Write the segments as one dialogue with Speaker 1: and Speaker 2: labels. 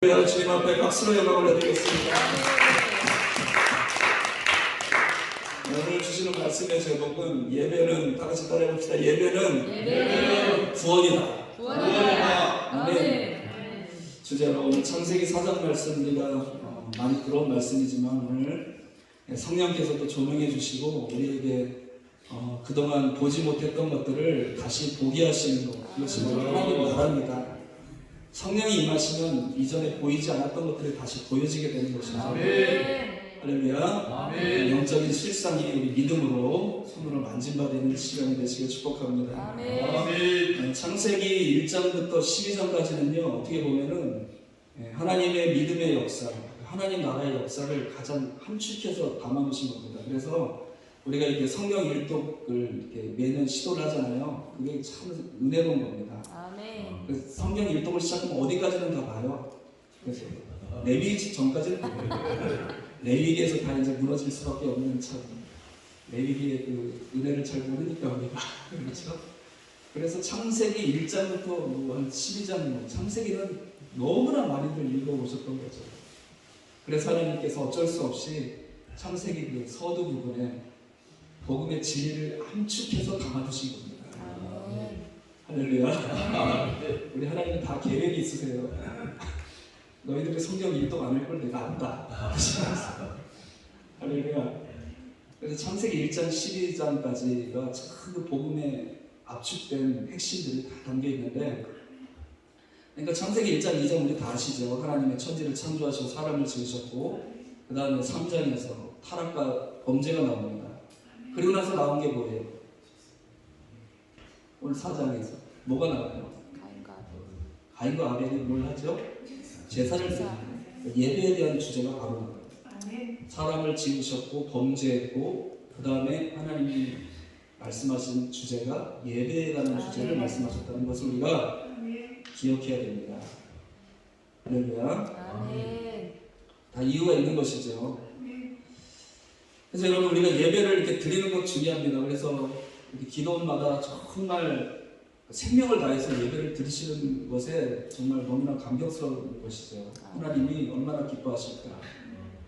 Speaker 1: 주님 앞에 박수로 영광을 올려드리겠습니다. 오늘 주시는 말씀의 제목은 예배는, 다 같이 따라해봅시다. 예배는 구원이다. 아멘. 주제로 오늘 창세기 4장 말씀, 우리가 많이 들어온 말씀이지만 오늘 성령께서도 조명해 주시고 우리에게 그동안 보지 못했던 것들을 다시 보게 하시는 것, 이것이 하나님 나라입니다. 성령이 임하시면 이전에 보이지 않았던 것들이 다시 보여지게 되는 것이죠. 할렐루야. 영적인 실상이 우리 믿음으로 손으로 만진받는 시간이 되시길 축복합니다. 창세기 1장부터 12장까지는요, 어떻게 보면은 하나님의 믿음의 역사, 하나님 나라의 역사를 가장 함축해서 담아놓으신 겁니다. 그래서 우리가 이렇게 성경 일독을 이렇게 매년 시도를 하잖아요. 그게 참 은혜로운 겁니다. 성경 일독을 시작하면 어디까지는 다 봐요. 그래서 레위기 전까지는 레위기에서 다 이제 무너질 수밖에 없는, 참 레위기의 그 은혜를 잘 모르니까 우리가 그렇죠. 그래서 창세기 1장부터 한 12장, 창세기는 너무나 많이들 읽어보셨던 거죠. 그래서 하나님께서 어쩔 수 없이 창세기 그 서두 부분에 복음의 진리를 함축해서 담아두신 겁니다. 할렐루야. 우리 하나님은 다 계획이 있으세요. 너희들이 성경 일독 안 할 걸 내가 안다. 할렐루야. 그래서 창세기 1장 12장까지가 그 복음에 압축된 핵심들이 다 담겨 있는데, 그러니까 창세기 1장 2장 우리 다 아시죠. 하나님의 천지를 창조하시고 사람을 지으셨고, 그 다음에 3장에서 타락과 범죄가 나옵니다. 그리고 나서 나온 게 뭐예요? 오늘 4장에서 뭐가 나와요? 가인과 아벨이 뭘 하죠? 제사를 드립니다. 예배에 대한 주제가 바로 나와요. 사람을 지으셨고 범죄했고, 그 다음에 하나님이 말씀하신 주제가 예배에 관한 주제를 말씀하셨다는 것을 우리가 기억해야 됩니다. 할렐루야. 다 이유가 있는 것이죠. 그래서 여러분, 우리가 예배를 이렇게 드리는 것 중요합니다. 그래서 기도원마다 정말 생명을 다해서 예배를 드리시는 것에 정말 너무나 감격스러운 것이죠. 하나님이 얼마나 기뻐하실까.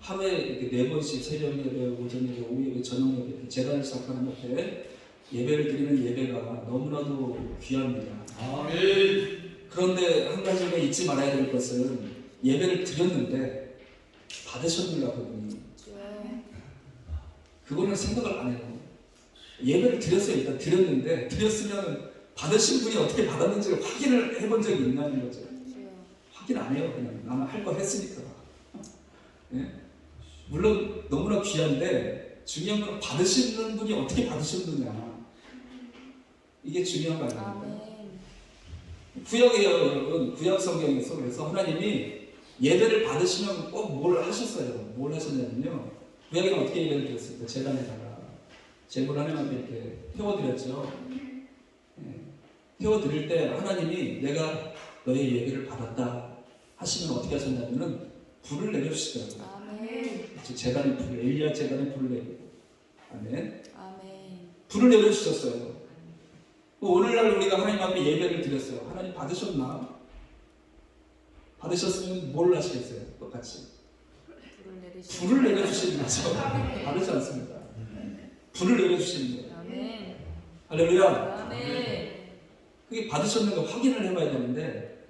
Speaker 1: 하루에 이렇게 4번씩 새벽 예배, 오전 예배, 오후 예배, 저녁 예배, 제단을 시작하는 옆에 예배를 드리는 예배가 너무나도 귀합니다. 그런데 한 가지가 잊지 말아야 될 것은, 예배를 드렸는데 받으셨는가 그분이. 그거는 생각을 안 해요. 예배를 드렸어요. 일단 드렸는데, 드렸으면 받으신 분이 어떻게 받았는지를 확인을 해본 적이 있냐는 거죠. 확인 안 해요. 그냥 나는 할 거 했으니까. 예? 물론 너무나 귀한데 중요한 건 받으시는 분이 어떻게 받으셨느냐. 이게 중요한 거 아닙니까? 구약이에요, 여러분. 구약 성경에서 그래서 하나님이 예배를 받으시면 꼭 뭘 하셨어요. 뭘 하셨냐면요, 구약에는 어떻게 예배를 드렸습니까? 제단에다가 제물 하나님한테 이렇게 태워드렸죠. 태워드릴 때 하나님이 내가 너의 예배를 받았다 하시면 어떻게 하셨냐면은 불을 내려주시더라고요. 제단의 불을, 엘리야 제단의 불을 내리고. 아멘. 불을 내려주셨어요. 오늘날 우리가 하나님 앞에 예배를 드렸어요. 하나님 받으셨나? 받으셨으면 뭘 하시겠어요? 똑같이 불을 내려주시는 거죠. 다르지 않습니다. 불을 내려주시는 거예요. 할렐루야. 그게 받으셨는가 확인을 해봐야 되는데,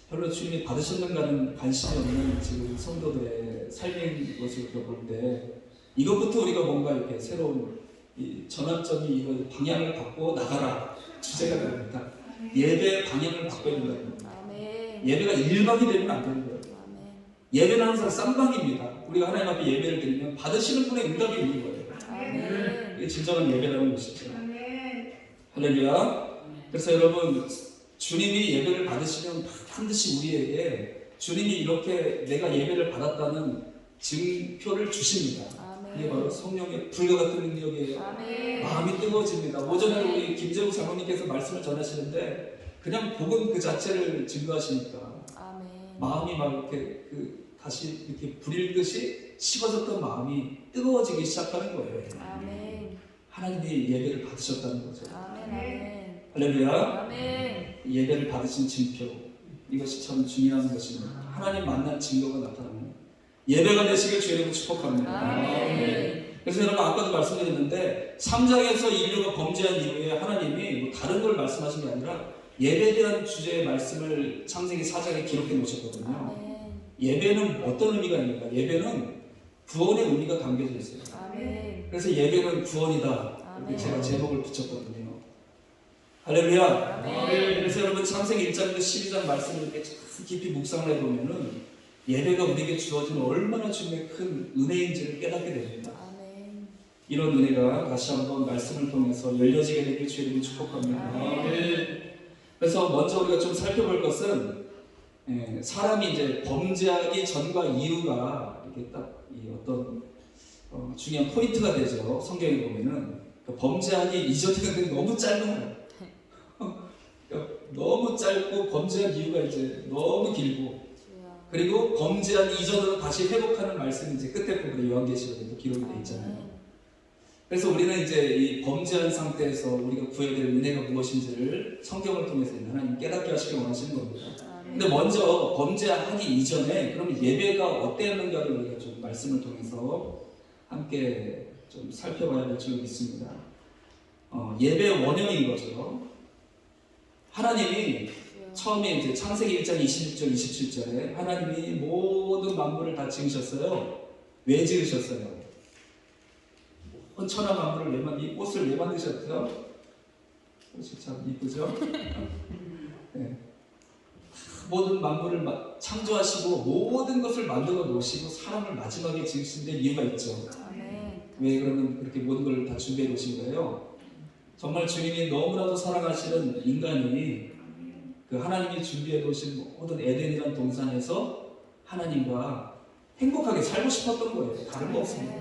Speaker 1: 별로 주님이 받으셨는가는 관심이 없는 지금 성도들의 삶의 것을 볼 때, 이것부터 우리가 뭔가 이렇게 새로운 이 전환점이, 이거 방향을 바꿔 나가라 주제가 됩니다. 예배의 방향을 바꿔야 된다는 겁니다. 예배가 일방이 되면 안 되는 거예요. 예배는 항상 쌍방입니다. 우리가 하나님 앞에 예배를 드리면 받으시는 분의 응답이 있는 거예요. 이게 진정한 예배라는 것이죠. 할렐루야. 그래서 여러분, 주님이 예배를 받으시면 반드시 우리에게 주님이 이렇게 내가 예배를 받았다는 증표를 주십니다. 이게 바로 성령의 불과 같은 능력이에요. 마음이 뜨거워집니다. 오전에 우리 김재욱 사모님께서 말씀을 전하시는데 그냥 복음 그 자체를 증거하시니까 마음이 막 이렇게 다시 이렇게 불일 듯이 식어졌던 마음이 뜨거워지기 시작하는 거예요. 하나님이 예배를 받으셨다는 거죠. 할렐루야. 예배를 받으신 증표. 이것이 참 중요한 것입니다. 하나님 만난 증거가 나타납니다. 예배가 되시길 주의 이름으로 축복합니다. 그래서 여러분 아까도 말씀드렸는데 3장에서 인류가 범죄한 이후에 하나님이 뭐 다른 걸 말씀하신 게 아니라 예배에 대한 주제의 말씀을 창세기 4장에 기록해 놓으셨거든요. 예배는 어떤 의미가 있는가? 예배는 구원의 의미가 담겨져 있어요. 그래서 예배는 구원이다. 이렇게 제가 제목을 붙였거든요. 할렐루야. 그래서 여러분 창세기 1장부터 12장 말씀을 이렇게 깊이 묵상을 해보면은 예배가 우리에게 주어진 얼마나 주님의 큰 은혜인지를 깨닫게 됩니다. 이런 은혜가 다시 한번 말씀을 통해서 열려지게 되길 주의 이름으로 축복합니다. 그래서 먼저 우리가 좀 살펴볼 것은 사람이 이제 범죄하기 전과 이후가 이렇게 딱 이 어떤 중요한 포인트가 되죠. 성경에 보면은 범죄하기 이전이 너무 짧아요. 너무 짧고 범죄한 이유가 이제 너무 길고 그리고 범죄하기 이전으로 다시 회복하는 말씀이 이제 끝에 부분에 요한계시록에도 기록이 되어 있잖아요. 그래서 우리는 이제 이 범죄한 상태에서 우리가 구해야 될 은혜가 무엇인지를 성경을 통해서 하나님 깨닫게 하시길 원하시는 겁니다. 근데 먼저 범죄하기 이전에 그럼 예배가 어땠는가를 우리가 좀 말씀을 통해서 함께 좀 살펴봐야 될 줄로 믿습니다. 예배의 원형인 거죠. 하나님이 처음에 이제 창세기 1장 26절 27절에 하나님이 모든 만물을 다 지으셨어요. 왜 지으셨어요? 천하 만물을 이 꽃을 왜 만드셨죠? 꽃이 참 이쁘죠? 네. 모든 만물을 창조하시고 모든 것을 만들어 놓으시고 사람을 마지막에 지으신 데 이유가 있죠. 왜 그러면 그렇게 모든 걸 다 준비해 놓으신 거예요? 정말 주님이 너무나도 사랑하시는 인간이 그 하나님이 준비해 놓으신 모든 에덴이라는 동산에서 하나님과 행복하게 살고 싶었던 거예요. 다른 거 없습니다.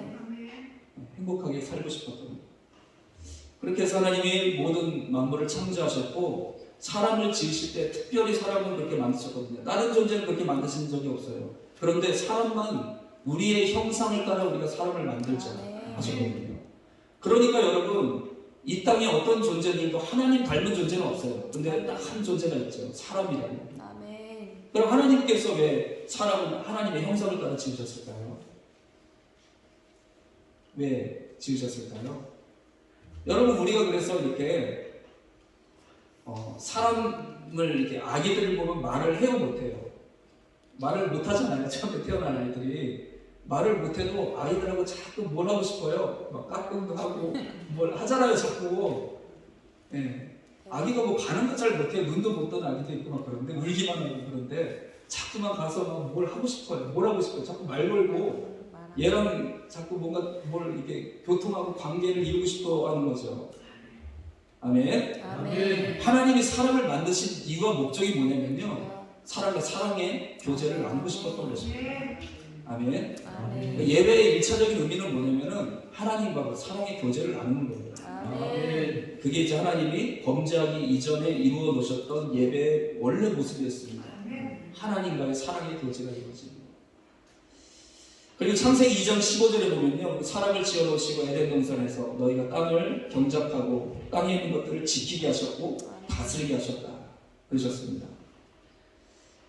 Speaker 1: 행복하게 살고 싶었던 거예요. 그렇게 해서 하나님이 모든 만물을 창조하셨고 사람을 지으실 때 특별히 사람을 그렇게 만드셨거든요. 다른 존재는 그렇게 만드신 적이 없어요. 그런데 사람만 우리의 형상을 따라 우리가 사람을 만들자 하셨거든요. 그러니까 여러분 이 땅에 어떤 존재들도 하나님 닮은 존재는 없어요. 근데 딱 한 존재가 있죠. 사람이라는. 그럼 하나님께서 왜 사람을 하나님의 형상을 따라 지으셨을까요? 왜 지으셨을까요? 여러분 우리가 그래서 이렇게 사람을 이렇게 아기들을 보면 말을 해요 못해요? 말을 못하잖아요. 처음에 태어난 아이들이 말을 못해도 아이들하고 자꾸 뭘 하고 싶어요? 막 까꿍도 하고 뭘 하잖아요 자꾸. 네. 아기가 뭐 가는 거 잘 못해요. 눈도 못 떠는 아기도 있고 막 그런데 울기만 하고 그런데 자꾸만 가서 막 뭘 하고 싶어요. 뭘 하고 싶어요. 자꾸 말 걸고 얘랑 자꾸 뭔가 뭘 이렇게 교통하고 관계를 이루고 싶어 하는 거죠. 아멘. 하나님이 사람을 만드신 이유와 목적이 뭐냐면요. 사람과 사랑의 교제를 나누고 싶었던 것입니다. 아멘. 예배의 1차적인 의미는 뭐냐면은 하나님과 사랑의 교제를 나누는 거예요. 아멘. 그게 이제 하나님이 범죄하기 이전에 이루어 놓으셨던 예배의 원래 모습이었습니다. 하나님과의 사랑의 교제가 이루어집니다. 그리고 창세기 2장 15절에 보면요. 사람을 지어놓으시고 에덴 동산에서 너희가 땅을 경작하고 땅에 있는 것들을 지키게 하셨고 다스리게 하셨다. 그러셨습니다.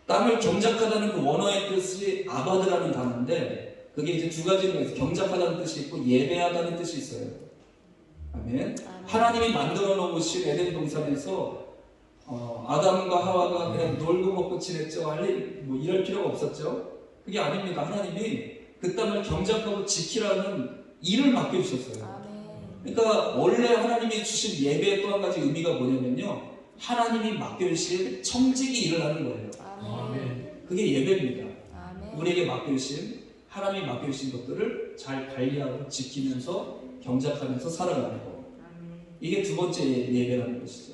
Speaker 1: 땅을 경작하다는 그 원어의 뜻이 아바드라는 단어인데 그게 이제 두 가지가 있어요. 경작하다는 뜻이 있고 예배하다는 뜻이 있어요. 아멘. 하나님이 만들어 놓으신 에덴 동산에서 아담과 하와가 그냥 놀고 먹고 지냈죠. 할 일 뭐 이럴 필요가 없었죠. 그게 아닙니다. 하나님이 그 땅을 경작하고 지키라는 일을 맡겨주셨어요. 그러니까 원래 하나님이 주신 예배의 또 한 가지 의미가 뭐냐면요. 하나님이 맡겨주신 청지기 일을 하는 거예요. 그게 예배입니다. 우리에게 맡겨주신 하나님이 맡겨주신 것들을 잘 관리하고 지키면서 경작하면서 살아가는 거. 이게 두 번째 예배라는 것이죠.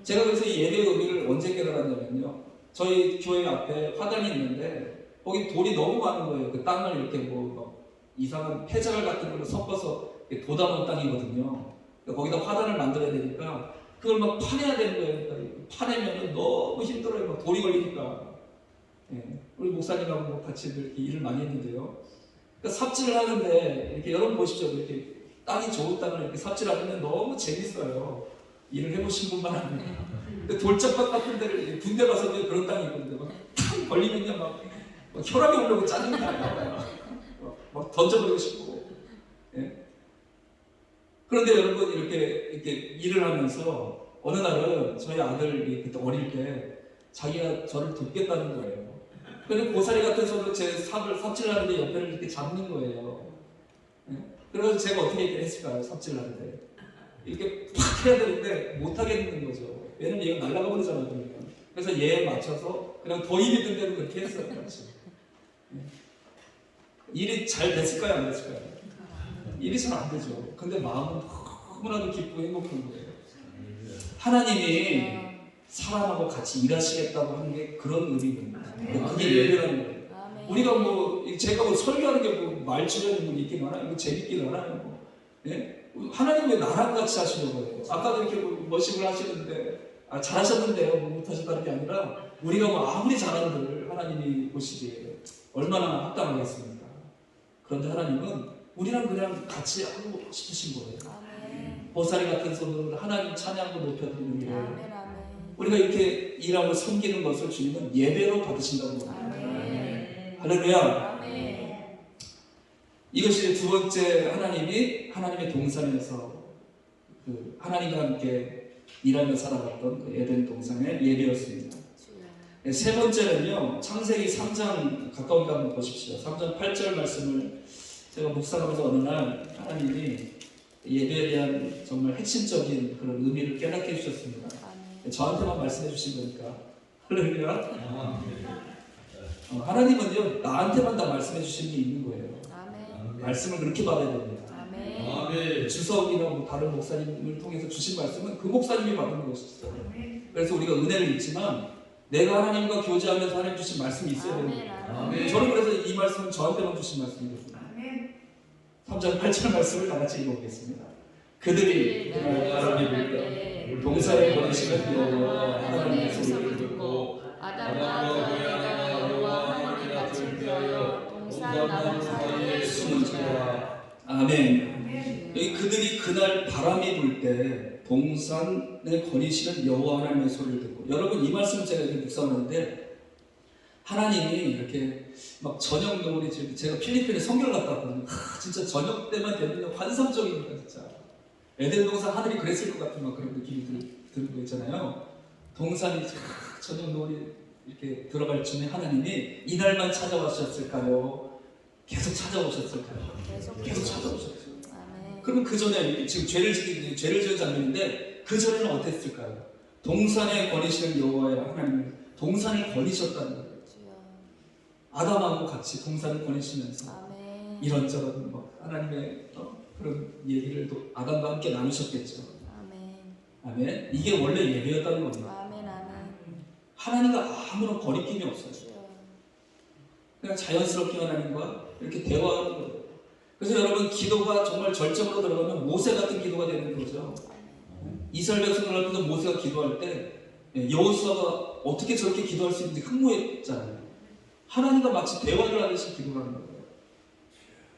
Speaker 1: 제가 그래서 이 예배의 의미를 언제 깨달았냐면요. 저희 교회 앞에 화단이 있는데 거기 돌이 너무 많은 거예요. 그 땅을 이렇게 뭐 이상한 폐자갈 같은 걸로 섞어서 돋아놓은 땅이거든요. 그러니까 거기다 화단을 만들어야 되니까 그걸 막 파내야 되는 거예요. 그러니까 파내면 너무 힘들어요. 막 돌이 걸리니까. 예. 우리 목사님하고 같이 이렇게 일을 많이 했는데요. 그러니까 삽질을 하는데 이렇게 여러분 보십시오. 이렇게 땅이 좋은 땅을 이렇게 삽질하면 너무 재밌어요. 일을 해보신 분만 합니다. 근데 돌짝밭 같은 데를 군대 가서 그런 땅이 있거든요. 막 걸리면요 막 혈압이 오르고 짜증이 나요. 막 던져버리고 싶고. 예? 그런데 여러분 이렇게 일을 하면서 어느 날은 저희 아들이 그때 어릴 때 자기가 저를 돕겠다는 거예요. 그래서 고사리 같은 손으로 제 삽질하는데 옆에를 이렇게 잡는 거예요. 예? 그래서 제가 어떻게 했을까요? 삽질하는데 이렇게 팍 해야 되는데 못 하겠는 거죠. 왜냐면 얘가 날아가 버리잖아요. 그러니까. 그래서 얘에 맞춰서 그냥 더 힘이 든 대로 그렇게 했어요. 같이. 예? 일이 잘 됐을까요? 안 됐을까요? 일이 잘 안 되죠. 근데 마음은 너무나도 기쁘고 행복한 거예요. 하나님이 사람하고 같이 일하시겠다고 하는 게 그런 의미입니다. 그게 예배라는 거예요. 우리가 제가 설교하는 게 말주변이 있긴 하나요? 재밌긴 하나요? 예? 하나님 왜 나랑 같이 하시려고 해요? 아까도 이렇게 머신을 하시는데 잘하셨는데요. 못하셨다는 게 아니라 우리가 아무리 잘하는들 하나님이 보시기에 얼마나 합당하겠습니까? 그런데 하나님은 우리랑 그냥 같이 하고 싶으신 거예요. 보살이 같은 손으로 하나님 찬양도 높여드리는 일을 우리가 이렇게 일하고 섬기는 것을 주님은 예배로 받으신다고 합니다. 할렐루야. 이것이 두 번째 하나님의 동산에서 하나님과 함께 일하며 살아갔던 그 에덴 동산의 예배였습니다. 세 번째는요, 창세기 3장 가까운 데 한번 보십시오. 3장 8절 말씀을 제가 묵상하면서 어느 날 하나님이 예배에 대한 정말 핵심적인 그런 의미를 깨닫게 해주셨습니다. 저한테만 말씀해 주신 거니까. 할렐루야. 하나님은요, 나한테만 다 말씀해 주신 게 있는 거예요. 말씀을 그렇게 받아야 됩니다. 주석이나 다른 목사님을 통해서 주신 말씀은 그 목사님이 받는 것이죠. 그래서 우리가 은혜를 입지만 내가 하나님과 교제하면서 하나님 주신 말씀이 있어야 됩니다. 저는 그래서 이 말씀은 저한테만 주신 말씀이거든요. 3장 8절 말씀을 다 같이 읽어보겠습니다. 그들이 바람이 불 때 동산에 거주시는 여호와 하나님의 소리를 듣고 아담과 그의 여호와 하나님이 같이 피하여 동산 나무 사이에 숨은지라. 아멘. 여기 그들이 그날 바람이 불 때 동산에 거니시는 여호와 하나님의 소리를 듣고, 여러분 이 말씀을 제가 이렇게 묵상하는데 하나님이 이렇게 막 저녁 노을이, 제가 필리핀에 성결 갔다 왔거든요. 진짜 저녁 때만 되면 환상적입니다. 진짜 에덴 동산 하늘이 그랬을 것 같은 막 그런 느낌이 드는 거 있잖아요. 동산이 저녁 노을이 이렇게 들어갈 쯤에 하나님이 이날만 찾아오셨을까요? 계속 찾아오셨을까요? 계속 찾아오셨어요. 그러면 그 전에 지금 죄를 지은 장면인데 그 전에는 어땠을까요? 동산에 거니시는 여호와의 하나님을 동산을 거니셨다는 거예요. 아담하고 같이 동산을 거니시면서 이런저런 하나님의 그런 얘기를 또 아담과 함께 나누셨겠죠. 아멘. 이게 원래 예배였다는 겁니다. 하나님과 아무런 거리낌이 없어요. 그냥 자연스럽게 하나님과 이렇게 대화하는 거예요. 그래서 여러분 기도가 정말 절정으로 들어가면 모세 같은 기도가 되는 거죠. 이스라엘 백성들 앞에서 모세가 기도할 때 여호수아가 어떻게 저렇게 기도할 수 있는지 흥무했잖아요. 하나님과 마치 대화를 하듯이 기도하는 거예요.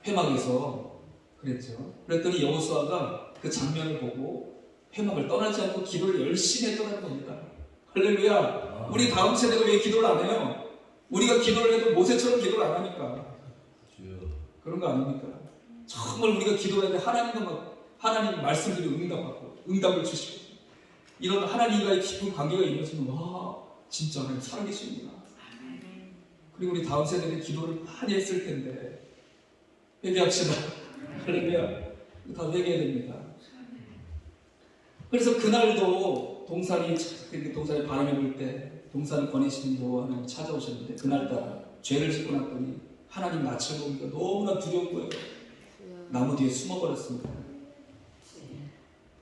Speaker 1: 회막에서 그랬죠. 그랬더니 여호수아가 그 장면을 보고 회막을 떠나지 않고 기도를 열심히 했다는 겁니다. 할렐루야. 우리 다음 세대가 왜 기도를 안 해요? 우리가 기도를 해도 모세처럼 기도를 안 하니까. 그런 거 아닙니까? 정말 우리가 기도를 했는데 하나님 말씀들이 응답을 주시고 이런 하나님과의 깊은 관계가 이루어지면 와 진짜 하나님 살아계시는구나. 그리고 우리 다음 세대는 기도를 많이 했을 텐데 회개합시다. 할렐루야. 다 회개해야 됩니다. 그래서 그날도 동산에 바람이 불 때 동산을 거니시는 여호와 하나님 찾아오셨는데 그날따라 죄를 짓고 났더니 하나님 낯을 보니까 너무나 두려운 거예요. 나무 뒤에 숨어버렸습니다.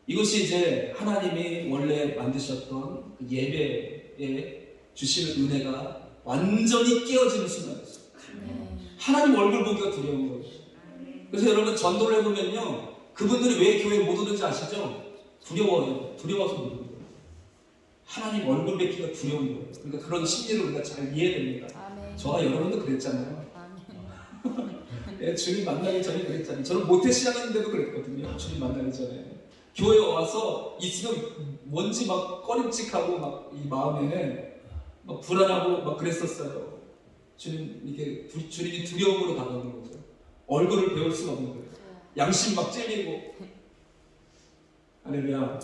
Speaker 1: 이것이 이제 하나님이 원래 만드셨던 그 예배에 주시는 은혜가 완전히 깨어지는 순간이었어요. 하나님 얼굴 보기가 두려운 거예요. 그래서 여러분 전도를 해보면요, 그분들이 왜 교회에 못 오는지 아시죠? 두려워요. 두려워서 못 오는 거예요. 하나님 얼굴 뵙기가 두려운 거예요. 그러니까 그런 심리를 우리가 잘 이해해야 됩니다. 저와 여러분도 그랬잖아요. 네, 주님 만나기 전에 그랬잖아요. 저는 모태 신앙인데도 그랬거든요. 주님 만나기 전에 교회에 와서 있으면 뭔지 막 꺼림칙하고 막 이 마음에 막 불안하고 막 그랬었어요. 주님이 두려움으로 다가오는 거죠. 얼굴을 배울 수가 없는 거예요. 양심 막 찔리고. 할렐루야.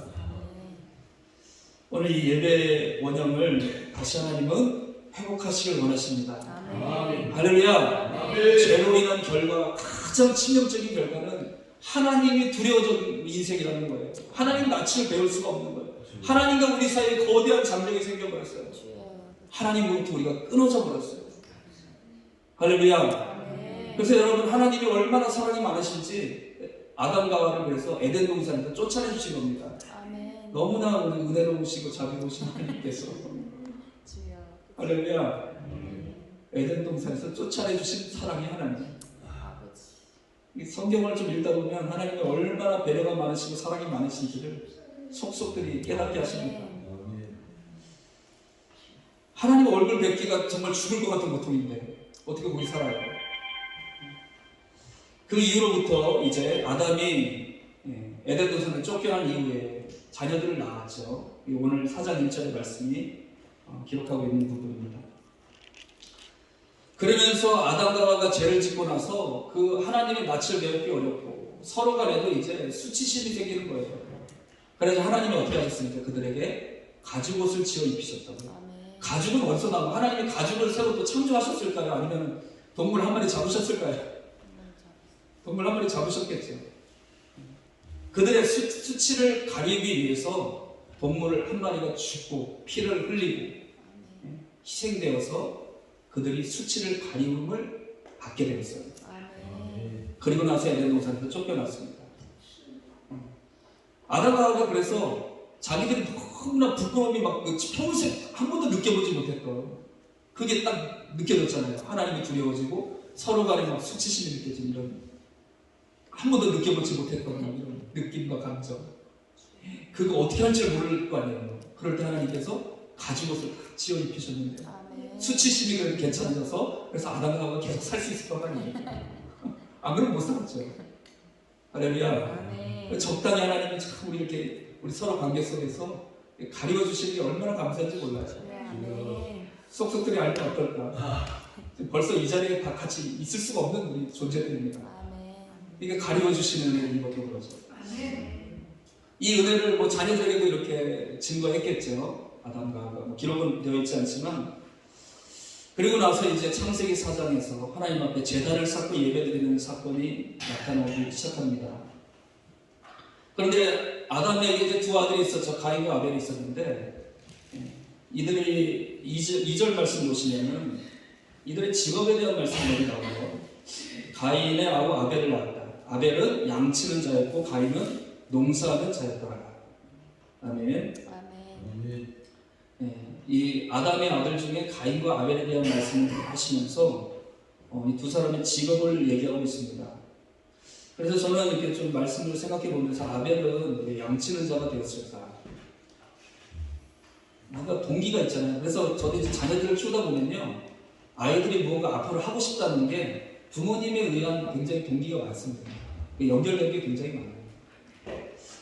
Speaker 1: 오늘 이 예배 원형을 다시 하나님은 회복하시길 원하십니다.
Speaker 2: 아멘.
Speaker 1: 할렐루야. 죄로 인한 결과, 가장 치명적인 결과는 하나님이 두려워진 인생이라는 거예요. 하나님 낯을 배울 수가 없는 거예요. 하나님과 우리 사이에 거대한 장벽이 생겨버렸어요. 하나님으로부터 우리가 끊어져 버렸어요. 할렐루야. 그래서 여러분, 하나님이 얼마나 사랑이 많으신지 아담과 하와를 그래서 에덴 동산에서 쫓아내 주신 겁니다.
Speaker 2: 아멘.
Speaker 1: 너무나 은혜로우시고 자비로우신 하나님께서 할렐루야. 에덴 동산에서 쫓아내 주신 사랑의 하나님. 이 성경을 좀 읽다 보면 하나님이 얼마나 배려가 많으시고 사랑이 많으신지를 속속들이 깨닫게 하십니다. 하나님 얼굴 뵙기가 정말 죽을 것 같은 고통인데 어떻게 거기 살아요? 그 이후로부터 이제 아담이 에덴 동산을 쫓겨난 이후에 자녀들을 낳았죠. 오늘 4장 1절의 말씀이 기록하고 있는 부분입니다. 그러면서 아담과 하와가 죄를 짓고 나서 그 하나님의 낯을 배우기 어렵고 서로 간에도 이제 수치심이 생기는 거예요. 그래서 하나님이 어떻게 하셨습니까? 그들에게 가죽옷을 지어 입히셨다고요. 가죽은 어디서 나고 하나님이 가죽을 새로 또 창조하셨을까요? 아니면 동물 한 마리 잡으셨을까요? 동물 한 마리 잡으셨겠죠. 그들의 수치를 가리기 위해서 동물 한 마리가 죽고 피를 흘리고 희생되어서 그들이 수치를 가리움을 받게 되었어요. 그리고 나서 에덴 동산에서 쫓겨났습니다. 아담과 하와가 그래서 자기들이 너무나 부끄러움이 막 평생 한 번도 느껴보지 못했던 그게 딱 느껴졌잖아요. 하나님이 두려워지고 서로 간에 막 수치심이 느껴지는 이런 한 번도 느껴보지 못했던 이런 느낌과 감정. 그거 어떻게 할지 모를 거 아니에요. 그럴 때 하나님께서 가죽옷을 지어 입히셨는데 수치심이 그래도 괜찮아져서 그래서 아담과 하와가 계속 살 수 있을 것 아니에요. 안 그러면 못 살았죠. 할렐루야. 적당히 하나님이 참 우리 서로 관계 속에서 가리워 주시는 게 얼마나 감사한지 몰라요. 속속들이 알면 어떨까. 벌써 이 자리에 다 같이 있을 수가 없는 우리 존재들입니다. 이게 가리워 주시는 은혜를 입었고 그러죠. 이 은혜를 뭐 자녀들에게도 이렇게 증거했겠죠. 아담과 하와가 기록은 되어 있지 않지만. 그리고 나서 이제 창세기 4장에서 하나님 앞에 제단을 쌓고 예배드리는 사건이 나타나기 시작합니다. 그런데 아담에게 이제 두 아들이 있었죠. 가인과 아벨이 있었는데 이들이 2절 말씀 보시면은 이들의 직업에 대한 말씀이 여기 나와요. 가인의 아우 아벨을 낳았다. 아벨은 양치는 자였고 가인은 농사하는 자였더라. 아멘. 이 아담의 아들 중에 가인과 아벨에 대한 말씀을 하시면서 이 두 사람의 직업을 얘기하고 있습니다. 그래서 저는 이렇게 좀 말씀을 생각해 보면서 아벨은 왜 양치는 자가 되었을까? 뭔가 동기가 있잖아요. 그래서 저도 이제 자녀들을 키우다 보면요, 아이들이 뭔가 앞으로 하고 싶다는 게 부모님에 의한 굉장히 동기가 많습니다. 연결된 게 굉장히 많아요.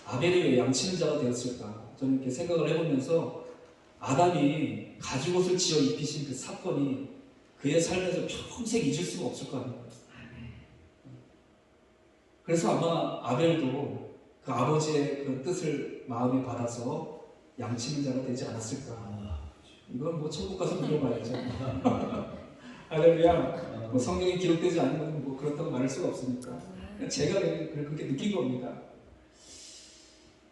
Speaker 1: 아벨이 왜 양치는 자가 되었을까? 저는 이렇게 생각을 해보면서 아담이 가죽옷을 지어 입히신 그 사건이 그의 삶에서 평생 잊을 수가 없을 거 아니에요. 그래서 아마 아벨도 그 아버지의 그 뜻을 마음에 받아서 양치는 자가 되지 않았을까. 이건 뭐 천국 가서 물어봐야죠. 할렐루야. 뭐 성경에 기록되지 않은 건 뭐 그렇다고 말할 수가 없으니까. 제가 그렇게 느낀 겁니다.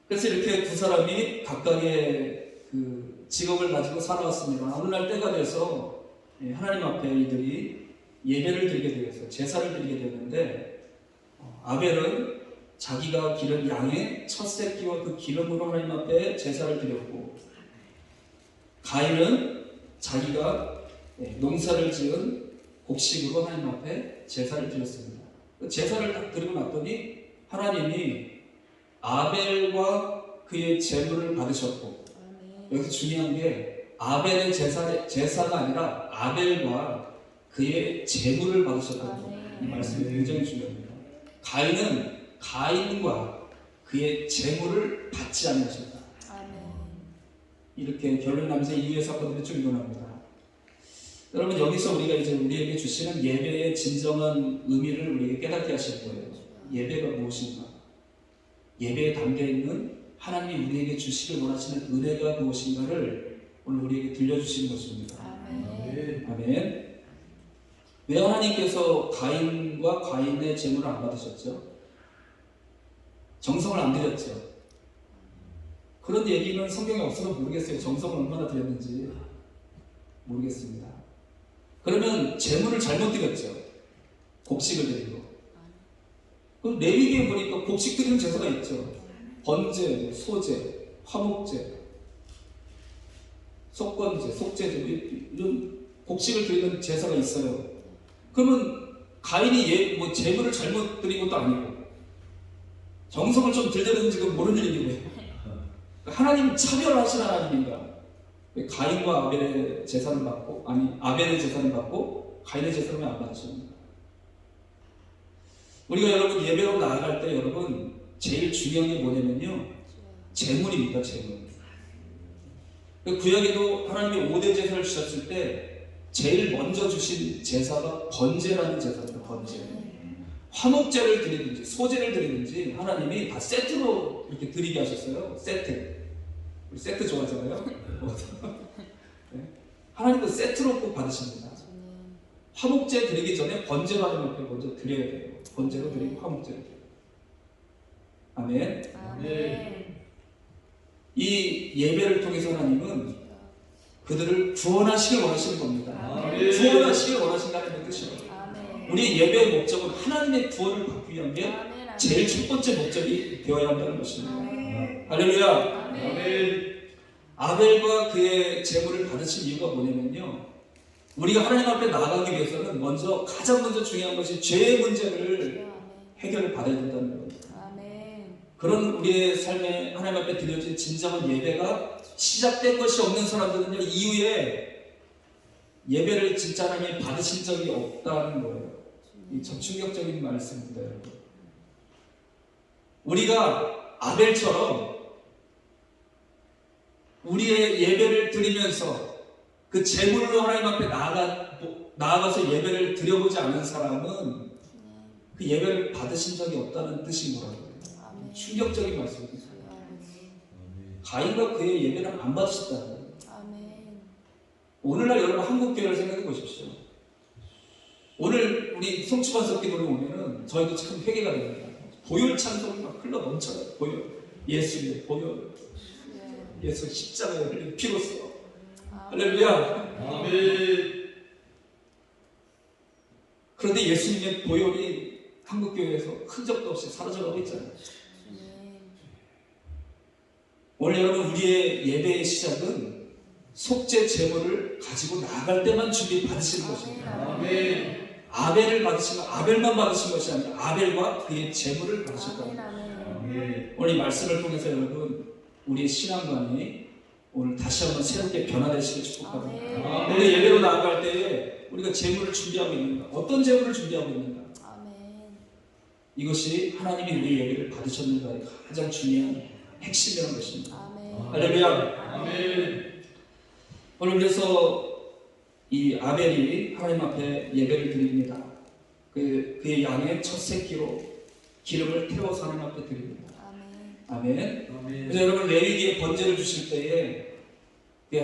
Speaker 1: 그래서 이렇게 두 사람이 각각의 그 직업을 가지고 살아왔습니다. 어느 날 때가 돼서 하나님 앞에 이들이 예배를 드리게 되었어요. 제사를 드리게 되었는데 아벨은 자기가 기른 양의 첫 새끼와 그 기름으로 하나님 앞에 제사를 드렸고, 가인은 자기가 농사를 지은 곡식으로 하나님 앞에 제사를 드렸습니다. 제사를 딱 드리고 났더니 하나님이 아벨과 그의 제물을 받으셨고, 여기서 중요한 게 아벨의 제사가 아니라 아벨과 그의 제물을 받으셨다는 이 말씀이 굉장히 중요합니다. 가인은 가인과 그의 재물을 받지 않으신다. 이렇게 결론 나면서 이후의 사건들이 쭉 일어납니다. 여러분, 여기서 우리가 이제 우리에게 주시는 예배의 진정한 의미를 우리에게 깨닫게 하실 거예요. 예배가 무엇인가? 예배에 담겨있는 하나님이 우리에게 주시길 원하시는 은혜가 무엇인가를 오늘 우리에게 들려주시는 것입니다. 아멘. 왜 하나님께서 가인과 과인의 제물을 안 받으셨죠? 정성을 안 드렸죠. 그런 얘기는 성경에 없어서 모르겠어요. 정성을 얼마나 드렸는지 모르겠습니다. 그러면 제물을 잘못 드렸죠. 곡식을 드리고. 그럼 레위기에 보니까 곡식 드리는 제사가 있죠. 번제, 소제, 화목제, 속건제, 속제제 이런 곡식을 드리는 제사가 있어요. 그러면 가인이 제물을 잘못 드린 것도 아니고 정성을 좀 들렸는지 모르는 일이고요. 하나님 차별하신 하나님인가? 가인과 아벨의 제사를 받고, 아벨의 제사를 받고 가인의 제사를 왜 안 받으셨는가? 우리가 여러분 예배로 나아갈 때 여러분 제일 중요한 게 뭐냐면요, 제물입니다. 제물. 구약에도 하나님이 5대 제사를 주셨을 때 제일 먼저 주신 제사가 번제라는 제사입니다. 번제. 화목제를 드리든지 소제를 드리든지 하나님이 다 세트로 이렇게 드리게 하셨어요. 세트. 우리 세트 좋아하잖아요. 네. 하나님도 세트로 꼭 받으십니다. 화목제 드리기 전에 번제로 하나님 앞에 먼저 드려야 돼요. 번제로 드리고 화목제로 드려요. 아멘.
Speaker 2: 아멘.
Speaker 1: 이 예배를 통해서 하나님은 그들을 구원하시길 원하시는 겁니다.
Speaker 2: 아멘.
Speaker 1: 구원하시길 원하신다는 뜻이에요.
Speaker 2: 아멘.
Speaker 1: 우리 예배의 목적은 하나님의 구원을 받기 위한 게
Speaker 2: 아멘.
Speaker 1: 제일 첫 번째 목적이 되어야 한다는 것입니다.
Speaker 2: 아멘.
Speaker 1: 할렐루야.
Speaker 2: 아멘.
Speaker 1: 아벨과 그의 제물을 받으신 이유가 뭐냐면요, 우리가 하나님 앞에 나아가기 위해서는 가장 먼저 중요한 것이 죄의 문제를 해결을 받아야 된다는 겁니다.
Speaker 2: 아멘.
Speaker 1: 그런 우리의 삶에 하나님 앞에 드려진 진정한 예배가 시작된 것이 없는 사람들은요, 이후에 예배를 진짜 하나님이 받으신 적이 없다는 거예요. 이 참 충격적인 말씀입니다, 여러분. 우리가 아벨처럼 우리의 예배를 드리면서 그 제물로 하나님 앞에 나아가서 예배를 드려보지 않은 사람은 그 예배를 받으신 적이 없다는 뜻인 거라고요. 충격적인 말씀입니다. 가인과 그의 예배를 안 받으셨다는 거예요. 오늘날 여러분 한국교회를 생각해 보십시오. 오늘 우리 송추반석 기도를 오면은 저희도 참 회개가 됩니다. 보혈 찬송이 막 흘러 넘쳐요. 보혈, 예수의 보혈, 예수 십자가에 흘린 피로써. 할렐루야.
Speaker 2: 아멘.
Speaker 1: 그런데 예수님의 보혈이 한국교회에서 흔적도 없이 사라져가고 있잖아요. 오늘 여러분 우리의 예배의 시작은 속죄 제물을 가지고 나아갈 때만 준비 받으시는 것입니다.
Speaker 2: 아멘.
Speaker 1: 아벨을 받으시면 아벨만 받으신 것이 아니라 아벨과 그의 제물을 받으셨다. 오늘 이 말씀을 통해서 여러분 우리의 신앙관이 오늘 다시 한번 새롭게 변화되시길 축복합니다. 오늘 예배로 나아갈 때에 우리가 제물을 준비하고 있는가? 어떤 제물을 준비하고 있는가? 이것이 하나님이 우리 예배를 받으셨는가의 가장 중요한 핵심이라는 것입니다. 할렐루야.
Speaker 2: 아멘.
Speaker 1: 오늘 그래서 이 아벨이 하나님 앞에 예배를 드립니다. 그의 양의 첫 새끼로 기름을 태워서 하나님 앞에 드립니다. 아멘. 그래서 여러분 레위기에 번제를 주실 때에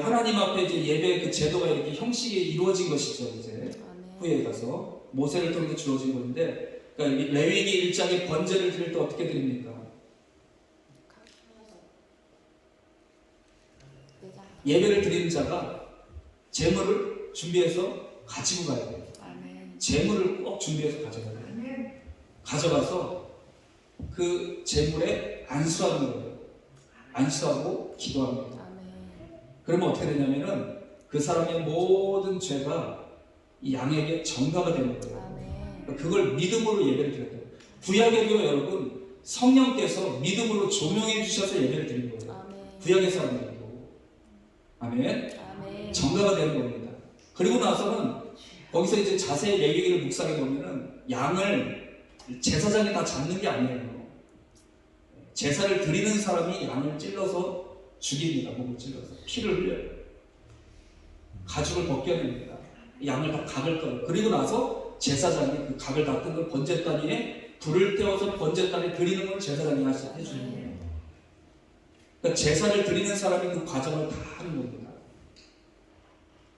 Speaker 1: 하나님 앞에 이제 예배 그 제도가 이렇게 형식이 이루어진 것이죠. 이제 후에 가서 모세를 통해 주어진 건데, 그러니까 레위기 1장에 번제를 드릴 때 어떻게 드립니까? 예배를 드리는 자가 제물을 준비해서 가지고 가야 돼요. 제물을 꼭 준비해서 가져가야 돼요. 가져가서 그 제물에 안수하는 거예요. 안수하고 기도합니다. 그러면 어떻게 되냐면은 그 사람의 모든 죄가 이 양에게 전가가 되는 거예요. 그걸 믿음으로 예배를 드려야 돼요. 구약에도 여러분 성령께서 믿음으로 조명해 주셔서 예배를 드리는 거예요. 구약의 사람들도. 아멘. 전가가 되는 겁니다. 그리고 나서는 거기서 이제 자세히 레위기를 묵상해 보면은 양을 제사장이 다 잡는 게 아니에요. 제사를 드리는 사람이 양을 찔러서 죽입니다. 목을 찔러서 피를 흘려요. 가죽을 벗겨냅니다. 양을 다 각을 떠요. 그리고 나서 제사장이 그 각을 다 뜬 걸 번제단위에 불을 태워서 번제단에 드리는 걸 제사장이 해주는 거예요. 그러니까 제사를 드리는 사람이 그 과정을 다 하는 겁니다.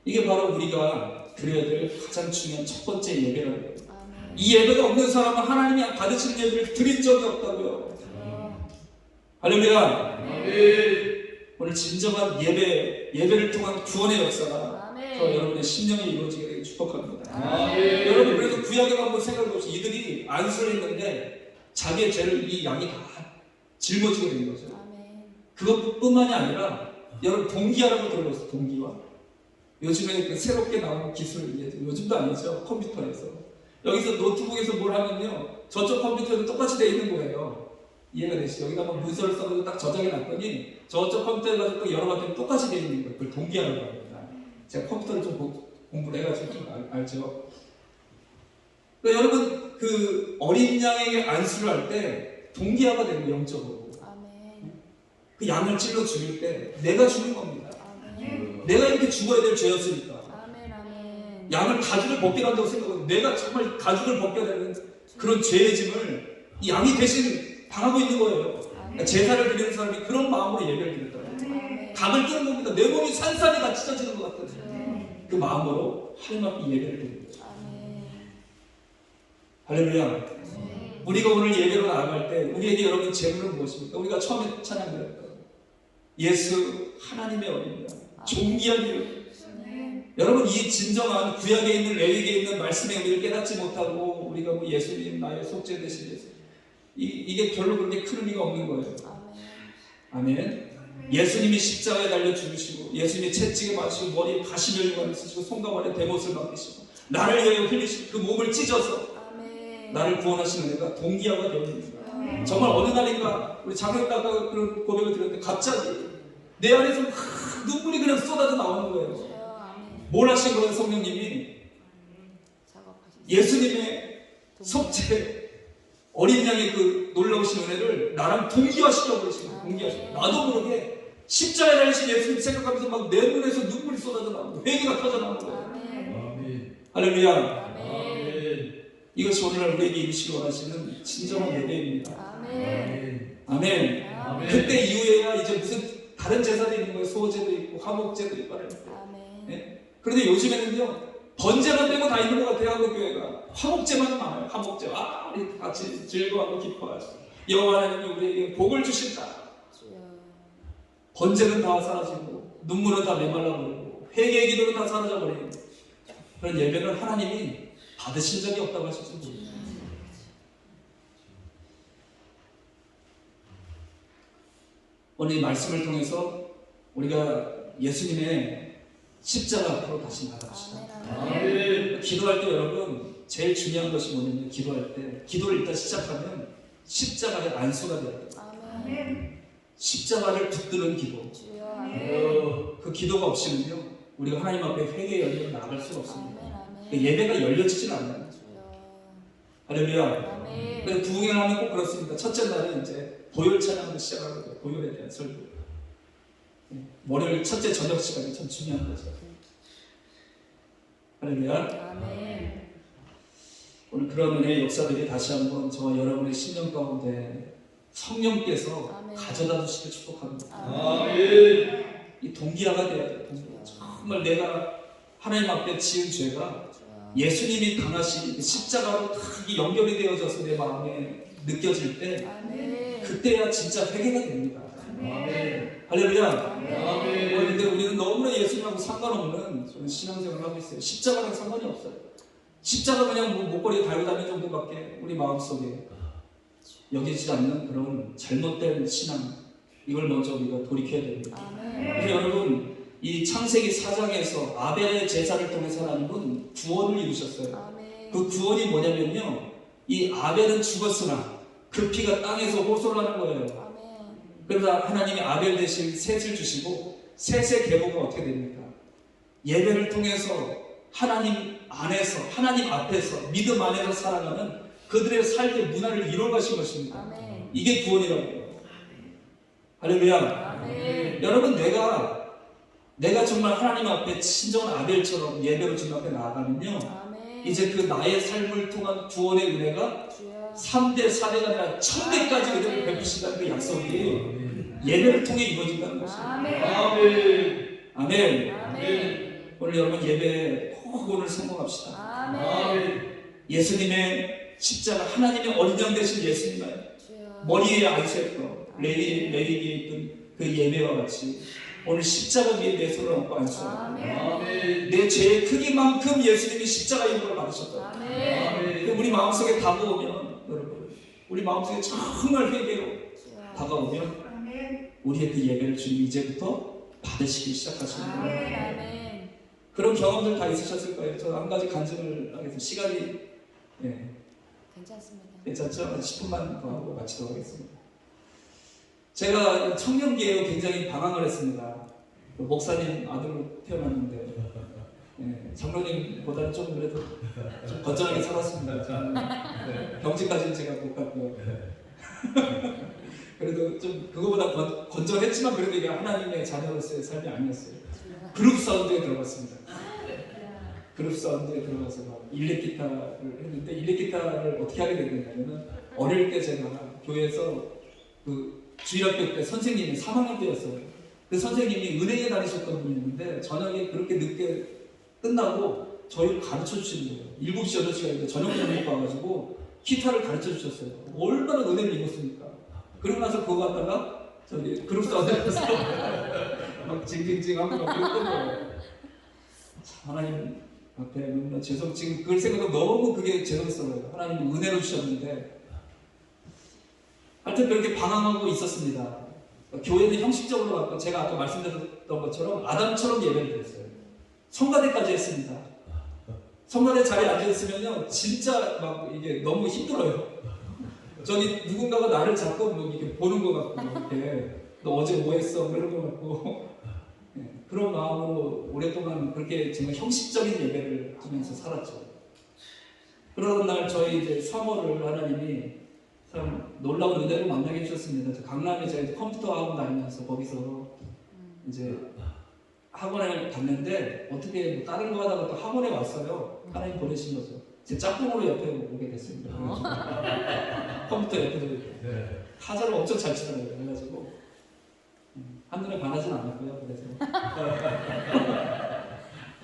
Speaker 1: 이게 바로 우리가 드려야 될 가장 중요한 첫 번째 예배라는 거예요. 이 예배가 없는 사람은 하나님이 받으시는 예배를 드린 적이 없다고요. 할렐루야. 오늘 진정한 예배를 통한 구원의 역사가 저 여러분의 심령에 이루어지게 되길 축복합니다. 여러분, 그래서 구약에 한번 생각해보시죠. 이들이 안수를 했는데 자기의 죄를 이 양이 다 짊어지게 된 거죠. 그것뿐만이 아니라 여러분, 동기화라고 들어봤어요. 동기화. 요즘에 그 새롭게 나온 기술, 요즘도 아니죠. 컴퓨터에서. 여기서 노트북에서 뭘 하면요, 저쪽 컴퓨터에도 똑같이 돼 있는 거예요. 이해가 되시죠? 여기다가 문서를 써서 딱 저장해 놨더니 저쪽 컴퓨터에 가서 또 열어봤더니 똑같이 돼 있는 거예요. 그걸 동기화라고 합니다. 제가 컴퓨터를 좀 공부를 해가지고 좀 알죠. 그러니까 여러분, 그 어린 양에게 안수를 할 때 동기화가 되는 거예요. 영적으로. 그 양을 찔러 죽일 때 내가 죽는 겁니다. 내가 이렇게 죽어야 될 죄였으니까. 양을 가죽을 벗겨낸다고 생각하고 내가 정말 가죽을 벗겨내는 그런 죄의 짐을 이 양이 대신 당하고 있는 거예요. 그러니까 제사를 드리는 사람이 그런 마음으로 예배를 드렸다고요. 각을 뜨는 겁니다. 내 몸이 산산이 다 찢어지는 것 같은 그 마음으로 하나님 앞에 예배를 드리는 거죠. 할렐루야. 우리가 오늘 예배로 나아갈 때 우리에게 여러분 제물은 무엇입니까? 우리가 처음에 찬양드렸던 예수 하나님의 어린 양, 존귀한 이름. 여러분, 이 진정한 구약에 있는 레위기에 있는 말씀의 의미를 깨닫지 못하고 우리가 뭐 예수님 나의 속죄 되신 예수, 이게 별로 그렇게 큰 의미가 없는 거예요. 아멘. 예수님이 십자가에 달려 죽으시고 예수님이 채찍에 맞으시고 머리에 가시면류관을 쓰시고 손과 발에 대못을 박으시고 나를 위하여 흘리시고 그 몸을 찢어서 나를 구원하시는 은혜가 동기화가 되었습니다. 정말 어느 날인가 우리 장로님과 그런 고백을 드렸는데 갑자기 내 안에서 막 눈물이 그냥 쏟아져 나오는 거예요. 뭘 하신 거예요? 성령님이 예수님의 속죄 어린 양의 그 놀라우신 은혜를 나랑 동기화시켜 버리시는 거예요. 동기화시켜. 나도 모르게 십자가에 달리신 예수님 생각하면서 막 내 눈에서 눈물이 쏟아져 나오고 회개가 터져 나오는 거예요. 할렐루야. 이것이 오늘날 우리에게 이루시기 원하시는 진정한 예배입니다. 아멘. 그때 이후에야 이제 무슨 다른 제사도 있는 거예요. 소제도 있고 화목제도 있고 네? 그런데 요즘에는요, 번제만 빼고 다 있는 것 같아요. 한국 교회가 화목제만 많아요. 화목제. 우리 같이 즐거워하고 기뻐하시고 여호와 하나님이 우리에게 복을 주신다. 번제는 다 사라지고 눈물은 다 메말라버리고 회개의 기도는 다 사라져버리고 그런 예배는 하나님이 받으신 적이 없다고 하실지 모릅니다. 오늘 이 말씀을 통해서 우리가 예수님의 십자가 앞으로 다시 나갑시다. 기도할 때 여러분 제일 중요한 것이 뭐냐면 기도할 때 기도를 일단 시작하면 십자가의 안수가 돼야 돼요. 십자가를 붙드는 기도. 그 기도가 없이는요 우리가 하나님 앞에 회개의 열매로 나아갈 수가 없습니다. 예배가 열려지진 않아요. 할렐루야. 그래서 부흥회를 하면 꼭 그렇습니다. 첫째 날은 이제 보혈 찬양으로 시작하는 거예요. 보혈에 대한 설교. 월요일 첫째 저녁 시간이 참 중요한 거죠. 할렐루야. 오늘 그런 은혜의 역사들이 다시 한번 저와 여러분의 심령 가운데 성령께서 가져다 주시길 축복합니다. 이 동기화가 돼야 돼요. 정말 내가 하나님 앞에 지은 죄가 예수님이 당하신 십자가로 다 연결이 되어져서 내 마음에 느껴질 때 그때야 진짜 회개가 됩니다. 할렐루야. 그런데 우리는 너무나 예수님하고 상관없는 신앙생활을 하고 있어요. 십자가랑 상관이 없어요. 십자가 그냥 뭐 목걸이에 달고 다니는 정도밖에 우리 마음속에 여기지 않는 그런 잘못된 신앙, 이걸 먼저 우리가 돌이켜야 됩니다. 그래서 여러분, 이 창세기 4장에서 아벨의 제사를 통해서 하나님은 구원을 이루셨어요. 그 구원이 뭐냐면요, 이 아벨은 죽었으나 그 피가 땅에서 호소를 하는 거예요. 그래서 하나님이 아벨 대신 셋을 주시고 셋의 계보가 어떻게 됩니까? 예배를 통해서 하나님 안에서, 하나님 앞에서, 믿음 안에서 살아가는 그들의 삶의 문화를 이루어 가신 것입니다. 이게 구원이라고요. 할렐루야.
Speaker 2: 아멘.
Speaker 1: 여러분 내가 정말 하나님 앞에 진정한 아벨처럼 예배로 주님 앞에 나아가면요,
Speaker 2: 아멘.
Speaker 1: 이제 그 나의 삶을 통한 구원의 은혜가
Speaker 2: 주여.
Speaker 1: 3대 4대가 아니라 1000대까지 은혜를 베푸시다는 그 약속이 예배를 통해 이루어진다는 것입니다.
Speaker 2: 아멘.
Speaker 1: 아멘.
Speaker 2: 아멘.
Speaker 1: 오늘 여러분 예배 꼭 오늘 성공합시다.
Speaker 2: 아멘.
Speaker 1: 예수님의 십자가, 하나님의 어린 양 되신 예수님의
Speaker 2: 주여.
Speaker 1: 머리에 안수했던 레위기에 있던 그 예배와 같이 오늘 십자가 위에 내 손을 얹고 안수하고
Speaker 2: 아멘.
Speaker 1: 내 죄의 크기만큼 예수님이 십자가 임무를 받으셨다.
Speaker 2: 아멘.
Speaker 1: 우리 마음속에 다가오면, 여러분 우리 마음속에 정말 회개로
Speaker 2: 주여.
Speaker 1: 다가오면 우리의 그 예배를 주님 이제부터 받으시기 시작하시는
Speaker 2: 아멘.
Speaker 1: 거예요.
Speaker 2: 아멘.
Speaker 1: 그런 경험들 다 있으셨을 거예요. 저 한 가지 간증을 하겠습니다. 시간이
Speaker 2: 괜찮습니다.
Speaker 1: 괜찮죠? 10분만 더 하고 마치도록 하겠습니다. 제가 청년기에 굉장히 방황을 했습니다. 목사님 아들로 태어났는데 장로님보다는 좀 그래도 좀 건전하게 살았습니다. 병직까지는 제가 못 갔고요. 그래도 좀 그거보다 건전했지만 그래도 이게 하나님의 자녀로서의 삶이 아니었어요. 그룹 사운드에 들어갔습니다. 그룹 사운드에 들어가서 막 일렉 기타를 했는데, 일렉 기타를 어떻게 하게 됐냐면 어릴 때 제가 교회에서 그 주일학교 때 선생님이 3학년 때였어요. 그 선생님이 은행에 다니셨던 분이었는데 저녁에 그렇게 늦게 끝나고 저희를 가르쳐 주시는 거예요. 7시, 8시가 저녁 공부 와가지고 기타를 가르쳐 주셨어요. 얼마나 은혜를 입었습니까? 그러고 나서 그거 갖다가 저기 그룹 사운드에서 막 징징징하고 막 그랬던 거예요. 하나님 앞에 너무나 지금 그걸 생각하면 너무 그게 죄송스러워요. 하나님이 은혜로 주셨는데 하여튼 그렇게 방황하고 있었습니다. 교회는 형식적으로 갖고 제가 아까 말씀드렸던 것처럼 아담처럼 예배를 드렸어요. 성가대까지 했습니다. 성가대 자리에 앉아있으면요 진짜 막 이게 너무 힘들어요. 저기 누군가가 나를 자꾸 뭐 이렇게 보는 것 같고, 이렇게 너 어제 뭐 했어? 뭐 이런 것 같고, 그런 마음으로 오랫동안 그렇게 정말 형식적인 예배를 하면서 살았죠. 그러던 날 저희 이제 사모를 하나님이 참 놀라운 은혜를 만나게 해주셨습니다. 저 강남에 제가 이제 컴퓨터 학원 다니면서 거기서 이제 학원에 갔는데 어떻게 뭐 다른 거 하다가 또 학원에 왔어요. 하나님 보내신 거죠. 제 짝꿍으로 옆에 오게 됐습니다. 컴퓨터 옆에도 타자를 엄청 잘 치더라고요. 그래가지고 한눈에 반하진 않았고요. 그래서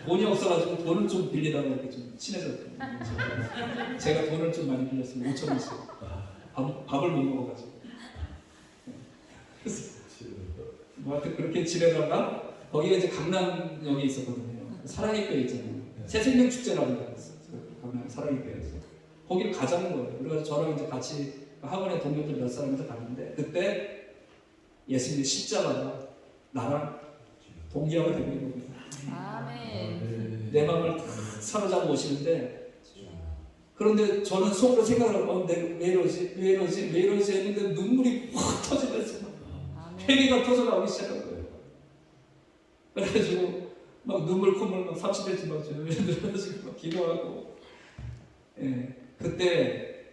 Speaker 1: 돈이 없어가지고 돈을 좀 빌리다가 이렇게 좀 친해졌거든요. 제가 돈을 좀 많이 빌렸습니다. 5,000원씩. 밥을 못 먹어가지고. 그래서 뭐 하여튼 그렇게 지내다가 거기가 이제 강남역에 있었거든요. 사랑의 뼈 있잖아요. 새생명 축제라고 했어요. 강남 사랑의 뼈에서. 거기를 가자는 거예요. 그래서 저랑 이제 같이 학원에 동료들 몇 사람이서 갔는데 그때 예수님의 십자가가 나랑 동기화가 되고 있는 겁니다.
Speaker 2: 아멘.
Speaker 1: 내 마음을 사로잡아 오시는데, 그런데 저는 속으로 생각을 하고 왜 이러지 했는데 눈물이 확 터지면서 회개가 터져나오기 시작한 거예요. 그래가지고 막 눈물 콧물 막 삼시대지 막 막 기도하고, 그때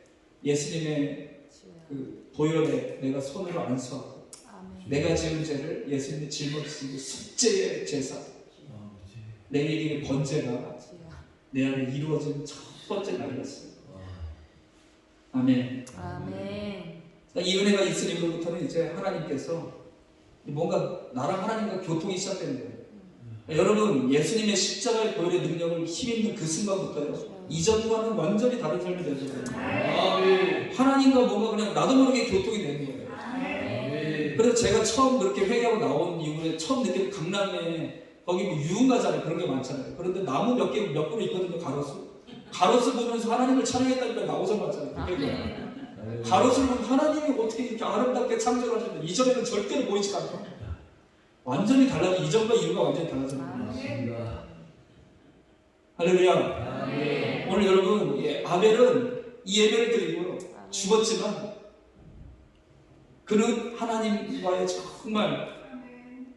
Speaker 1: 예수님의 그 보혈에 내가 손으로 안수하고 내가 지은 죄를 예수님이 짊어지시고 속죄의 제사, 내게 번제가 내 안에 이루어진 첫 번째 날이었어요. 아멘.
Speaker 2: 아멘.
Speaker 1: 이 은혜가 있으므로부터는 이제 하나님께서 뭔가 나랑 하나님과 교통이 시작되는 거예요. 여러분, 예수님의 십자가의 보혈의 능력을 힘입는 그 순간부터요, 이전과는 완전히 다른 삶이 되는 거예요. 하나님과 뭔가 그냥 나도 모르게 교통이 되는 거예요. 그래서 제가 처음 그렇게 회개하고 나온 이후에 처음 느낀 강남에 거기 뭐 유흥가잖아요. 그런 게 많잖아요. 그런데 나무 몇 그루 있거든요. 가로수 보면서 하나님을 찬양했다니까 나오자마자 가로수를 보면 하나님이 어떻게 이렇게 아름답게 창조하셨는데 이전에는 절대로 보이지 않고 완전히 달라져. 이전과 이후가 완전히 달라집니다. 할렐루야. 오늘 여러분, 아벨은 이 예배를 드리고 죽었지만 그는 하나님과의 정말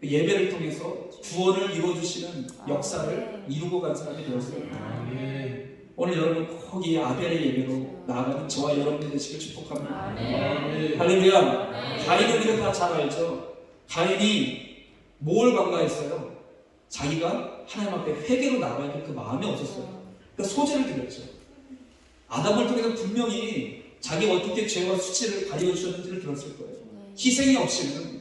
Speaker 1: 예배를 통해서 구원을 이루어주시는 역사를 이루고 간 사람이 되었어요. 오늘 여러분 꼭 이 아벨의 예배로 나아가는 저와 여러분들 되시길 축복합니다. 할렐루야. 가인을 우리가 다 잘 알죠. 가인이 뭘 간과했어요? 자기가 하나님 앞에 회개로 나가야 될 그 마음이 없었어요. 그러니까 소재를 드렸죠. 아담을 통해서 분명히 자기가 어떻게 죄와 수치를 가리워 주셨는지를 들었을 거예요. 희생이 없이는,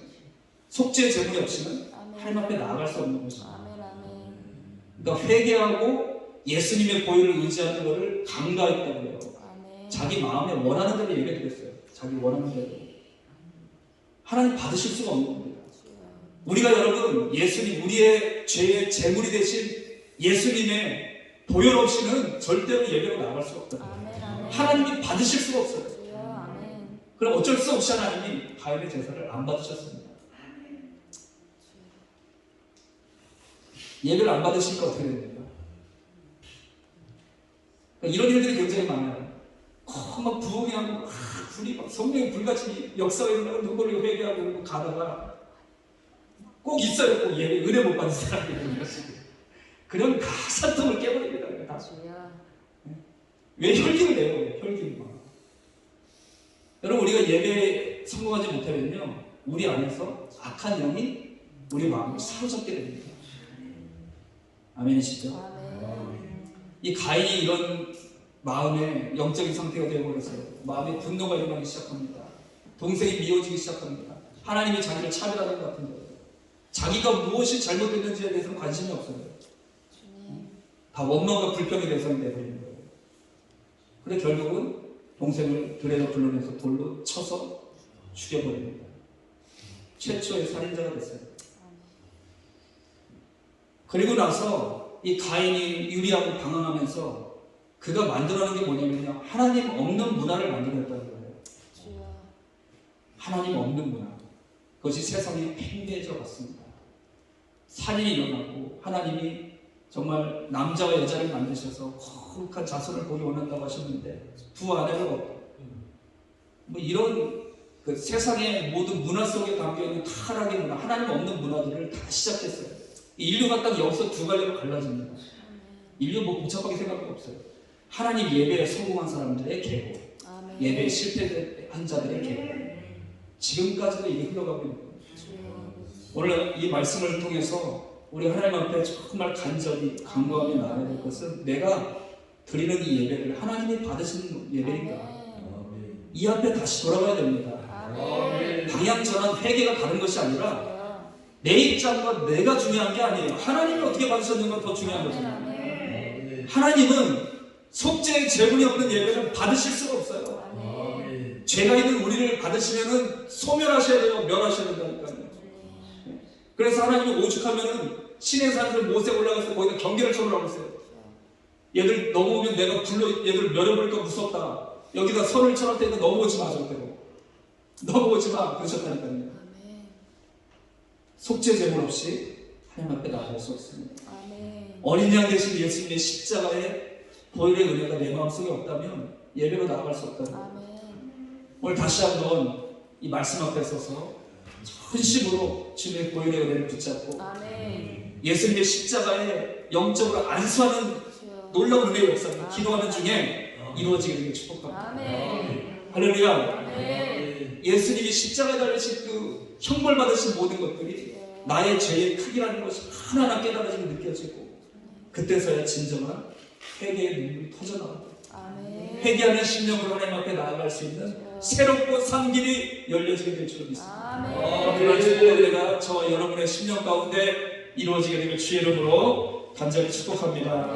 Speaker 1: 속죄의 제물이 없이는 하나님 앞에 나아갈 수 없는 것입니다. 그러니까 회개하고 예수님의 보혈을 의지하는 것을 간과했다고요. 자기 마음에 원하는 대로 얘기해드렸어요. 자기 원하는 대로. 하나님 받으실 수가 없는 겁니다. 우리가 여러분 예수님, 우리의 죄의 제물이 되신 예수님의 보혈 없이는 절대로 예배로 나아갈 수가 없다. 하나님이 받으실 수가 없어요. 그럼 어쩔 수 없이 하나님이 가인의 제사를 안 받으셨습니다. 예배를 안 받으시니까 어떻게 됩니까? 그러니까 이런 일들이 굉장히 많아요. 막 부흥하고 불이 막 성령의 불같이 역사가 일어나고 누구를 회개하고 가다가 꼭 있어요. 꼭 예배 은혜 못 받는 사람이 그냥 다 산통을 깨버립니다. 다. 왜 혈기를 내요? 혈기를 막. 여러분 우리가 예배에 성공하지 못하면요 우리 안에서 악한 영이 우리 마음을 사로잡게 됩니다. 아멘이시죠? 이 가인이 이런 마음의 영적인 상태가 되어버렸어요. 마음에 분노가 일어나기 시작합니다. 동생이 미워지기 시작합니다. 하나님이 자기를 차별하는 것 같은 거예요. 자기가 무엇이 잘못됐는지에 대해서는 관심이 없어요. 다 원망과 불평의 대상이 되어버리는 거예요. 근데 결국은 동생을 들에서 불러내서 돌로 쳐서 죽여버립니다. 최초의 살인자가 됐어요. 그리고 나서 이 가인이 유리하고 방황하면서 그가 만들어낸 게 뭐냐면요 하나님 없는 문화를 만들어냈다는 거예요. 하나님 없는 문화. 그것이 세상에 팽배해져 갔습니다. 살인이 일어나고 하나님이 정말 남자와 여자를 만드셔서 거룩한 자손을 보기 원한다고 하셨는데 두 아내를 뭐 이런 그 세상의 모든 문화 속에 담겨있는 타락의 문화, 하나님 없는 문화들을 다 시작했어요. 인류가 딱 여기서 두 갈래로 갈라집니다. 인류 뭐 복잡하게 생각할 거 없어요. 하나님 예배에 성공한 사람들의 계보, 예배에 실패한 자들의 계보. 지금까지도 이게 흘러가고 있는 거예요. 오늘 이 말씀을 통해서 우리 하나님 앞에 정말 간절히 간구하며 나아야 될 것은 내가 드리는 이 예배를 하나님이 받으시는 예배인가? 이 앞에 다시 돌아가야 됩니다. 방향 전환, 회개가 다른 것이 아니라 내 입장과 내가 중요한 게 아니에요. 하나님이 어떻게 받으셨는가 더 중요한 거죠. 하나님은 속죄의 제물이 없는 예배를 받으실 수가 없어요. 죄가 있는 우리를 받으시면은 소멸하셔야 돼요. 멸하셔야 된다니까요. 그래서 하나님이 오죽하면은 신의 산에서 모세 올라가서 거기다 경계를 쳐놓으라고 했어요. 얘들 넘어오면 내가 불러 얘들 멸해버릴까 무섭다. 여기다 선을 쳐놓을 테니까 넘어오지 마 절대로. 넘어오지 마 그러셨다니까요. 속죄 제물 없이 하나님 앞에 나아갈 수 없습니다. 어린 양 대신 예수님의 십자가의 보혈의 은혜가 내 마음속에 없다면 예배로 나아갈 수 없다는 오늘 다시 한번 이 말씀 앞에 서서 전심으로 주님의 보혈의 은혜를 붙잡고 예수님의 십자가에 영적으로 안수하는 놀라운 은혜의 역사가 기도하는 중에 이루어지게 되길 축복합니다. 할렐루야. 예수님이 십자가에 달리신 그 형벌받으신 모든 것들이 나의 죄의 크기라는 것이 하나하나 깨달아지고 느껴지고 그때서야 진정한 회개의 눈물이 터져나옵니다. 회개하는 심령으로 하나님 앞에 나아갈 수 있는 새롭고 산 길이 열려지게 될 줄 믿습니다. 그런 축복을 저와 여러분의 심령 가운데 이루어지게 되길 주의 이름으로 간절히 축복합니다.